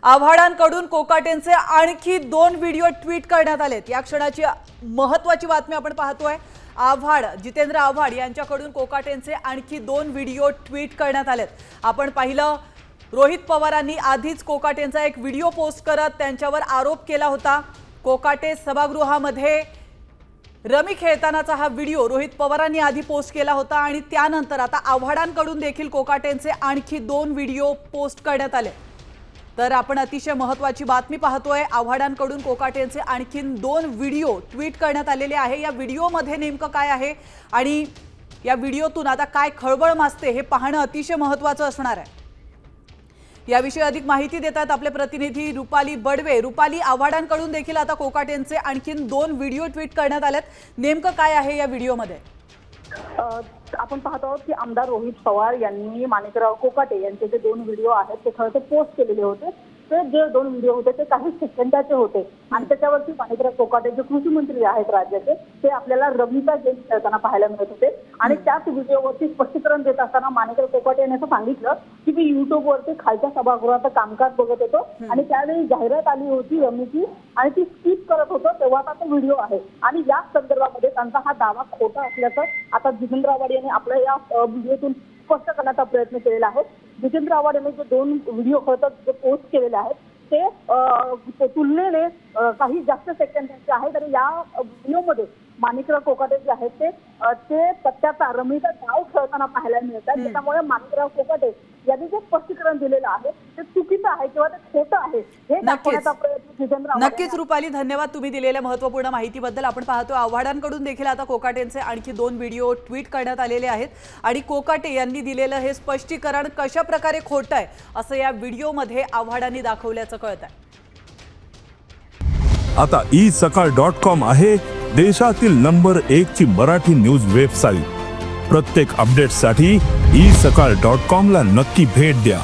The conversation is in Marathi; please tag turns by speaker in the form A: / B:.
A: आव्हाडांकडून कोकाटेंचे आणखी 2 व्हिडिओ ट्विट करण्यात आलेत। या क्षणाची महत्त्वाची बातमी आपण पाहतोय। जितेंद्र आव्हाड यांच्याकडून कोकाटेंचे आणखी 2 व्हिडिओ ट्विट करण्यात आलेत। आपण पाहिलं, रोहित पवारांनी आधीच कोकाटेंचा एक व्हिडिओ पोस्ट करत त्यांच्यावर आरोप केला होता। कोकाटे सभागृहामध्ये रमी खेळतानाचा हा व्हिडिओ रोहित पवारांनी आधी पोस्ट केला होता आणि त्यानंतर आता आव्हाडांकडून देखील कोकाटेंचे आणखी 2 व्हिडिओ पोस्ट करण्यात आले। तर आपण अतिशय महत्त्वाची बातमी पाहतोय। आव्हाडांकडून कोकाटेंचे आणखी 2 व्हिडिओ ट्विट करण्यात आलेले आहे। या व्हिडिओमध्ये नेमकं काय आहे आणि या व्हिडिओतून आता काय खळबळ माजते हे पाहणं अतिशय महत्त्वाचं असणार आहे। याविषयी अधिक माहिती देतात आपले प्रतिनिधी रुपाली बडवे। रुपाली, आव्हाडांकडून देखील आता कोकाटेंचे आणखी 2 व्हिडिओ ट्विट करण्यात आलेत। नेमकं काय आहे या व्हिडिओमध्ये?
B: आपण पाहतो आहोत की आमदार रोहित पवार यांनी माणिकराव कोकाटे यांचे जे 2 व्हिडिओ आहेत ते खरं पोस्ट केलेले होते। ते जे 2 व्हिडिओ होते ते काही सेकंदाचे होते आणि त्याच्यावरती माणिकराव कोकाटे जे कृषी मंत्री आहेत राज्याचे, ते आपल्याला रमीचा गेम खेळताना पाहायला मिळत होते आणि त्याच व्हिडिओवरती स्पष्टीकरण देत असताना माणिकराव कोकाटे यांनी असं सांगितलं की मी युट्यूबवरती खालच्या सभागृहाचं कामकाज बघत होतो आणि त्यावेळी जाहिरात आली होती रमीची आणि ती स्किप करत होतो, तेव्हाचा तो व्हिडिओ आहे। आणि या संदर्भामध्ये त्यांचा हा दावा खोटा असल्याचं आता जितेंद्र आव्हाड यांनी आपल्या या व्हिडिओतून स्पष्ट करण्याचा प्रयत्न केलेला आहे। जितेंद्र आव्हाड यांनी जे 2 व्हिडिओ जे पोस्ट केलेले आहेत ते तुलनेने काही जास्त सेकंदांचे आहेत आणि या व्हिडिओमध्ये माणिकराव कोकाटे जे आहेत ते पत्त्याचा रमीचा डाव खेळताना पाहायला मिळतात। त्यामुळे माणिकराव कोकाटे यांनी जे स्पष्टीकरण दिलेलं आहे ते चुकीचं आहे किंवा ते खोटं आहे हे दाखवण्याचा प्रयत्न जितेंद्र आव्हाड।
A: नक्कीच रुपाली, धन्यवाद तुम्ही दिलेल्या महत्त्वपूर्ण माहितीबद्दल। आपण पाहतो आव्हाडांकडून देखील आता कोकाटेंचे आणखी 2 व्हिडिओ ट्विट करण्यात आलेले आहेत आणि कोकाटे यांनी दिलेलं हे स्पष्टीकरण कशा प्रकारे खोटं आहे असं या व्हिडिओमध्ये आव्हाडांनी दाखवल्याचं कळत आहे।
C: आता isakal.com आहे देशातील नंबर 1 ची मराठी न्यूज वेबसाईट। प्रत्येक अपडेटसाठी isakal.com ला नक्की भेट द्या।